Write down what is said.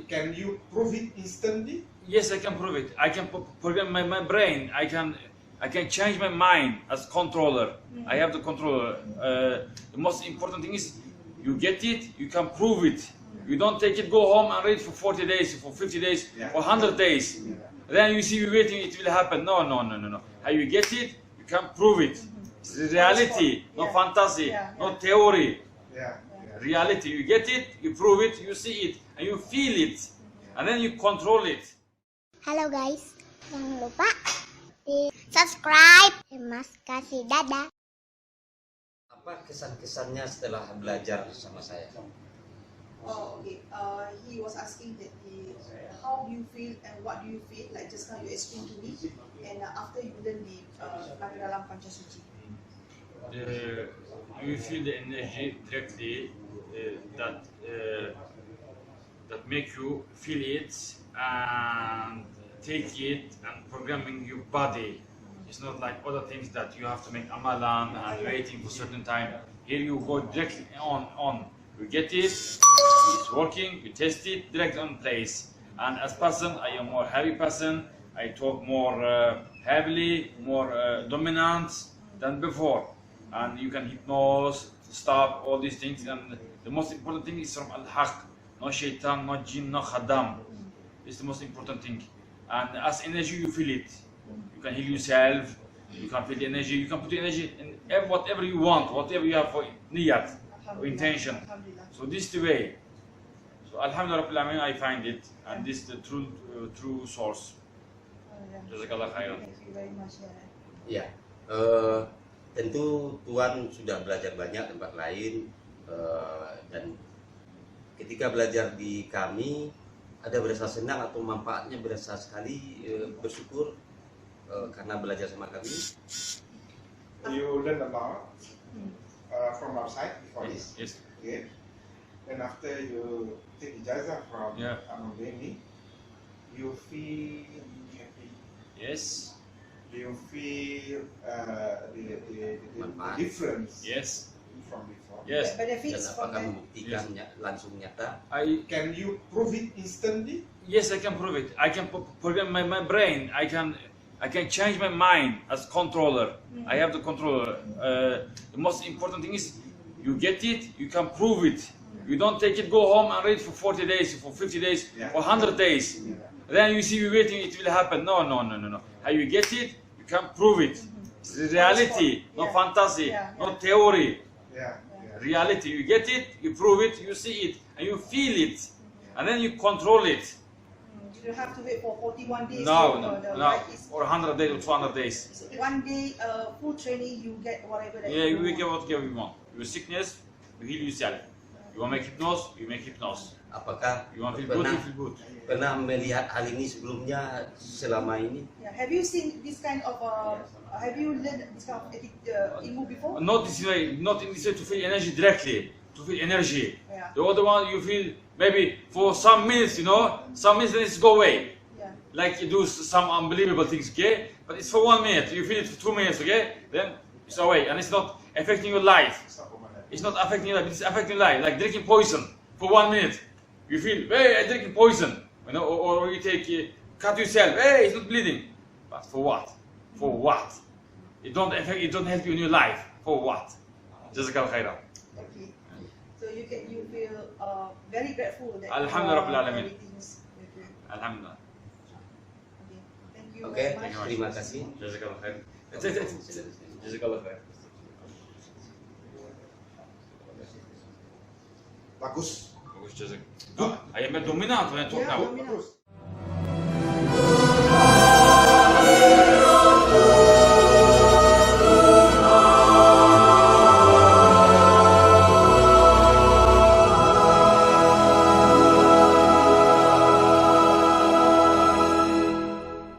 Can you prove it instantly? Yes, I can prove it. I can program my brain. I can change my mind as controller. I have the controller. The most important thing is you get it, you can prove it. You don't take it, go home and read for 40 days, for 50 days, for 100 days. Then you see you waiting, it will happen. No. How you get it, you can prove it. It's reality, no fantasy, no theory. Reality, you get it, you prove it, you see it, and you feel it, and then you control it. Halo guys, jangan lupa di subscribe. Mas kasih dadah. Apa kesan-kesannya setelah belajar sama saya? Oh, okay. He was asking that how do you feel and what do you feel? Like just now you explained to me, and after you learn the dalam Panchasuci. You feel the energy directly that make you feel it and take it and programming your body. It's not like other things that you have to make amalan and waiting for certain time. Here you go directly on. You get it, it's working, you test it, direct on place. And as person, I am more heavy person. I talk more heavily, more dominant than before. And you can hypnose, stop all these things. And the most important thing is from Al-Haq. No shaitan, no jinn, no khadam. It's the most important thing. And as energy, you feel it. You can heal yourself, you can feel the energy, you can put the energy in whatever you want, whatever you have for niyat, or intention. So this is the way. So Alhamdulillah, I find it, and this is the true source. Jazakallah khairan. Thank you very much. Ya, tentu Tuan sudah belajar banyak tempat lain, dan ketika belajar di kami, ada berasa senang atau manfaatnya berasa sekali, bersyukur karena belajar sama kami. You learn a lot from outside before this. Yes. Okay. And after you take ijazah from Amang Beni, you feel happy. Yes. You feel the difference. Yes. From before. Yes. Dan Benefits from apakah that. membuktikan langsung nyata? Can you prove it instantly? Yes, I can prove it. I can program my brain. I can change my mind as controller. I have the controller. The most important thing is you get it, you can prove it. You don't take it, go home and read for 40 days, for 50 days, for 100 days. Then you see you waiting, it will happen. No. How you get it, you can prove it. It's reality, no fantasy, no theory. Reality, you get it, you prove it, you see it, and you feel it, and then you control it. You don't have to wait for 41 days. No, or 100 days or 200 days. One day full training, you get whatever that You you get want. whatever you want. Your sickness, you heal yourself. You want to make hypnose, you make hypnose. Apakah You want to feel good, you feel good. pernah melihat hal ini sebelumnya selama ini? Yeah. Have you seen this kind of? Have you learned this kind of ilmu before? Not this way, not in this way to feel energy directly, to feel energy. Yeah. The other one you feel maybe for some minutes, some minutes then it's go away. Yeah. Like you do some unbelievable things, okay? But it's for 1 minute, you feel it for 2 minutes, okay? Then it's away, and it's not affecting your life. It's not affecting your life, it's affecting life. Like drinking poison for 1 minute. You feel, hey, I'm drinking poison. Or you take, cut yourself, hey, it's not bleeding. But for what? For what? It don't help you in your life. For what? Jazakallah khairan. Okay. So you feel very grateful that Alhamdulillah Rabbil Alamin. everything's okay. Alhamdulillah. Okay. Thank you Oke, very much. terima kasih. Jazakallah khairan. Sudah. Jazakallah khairan. Bagus. Ayam dominant when I talk Yeah, now. dominant. Bagus.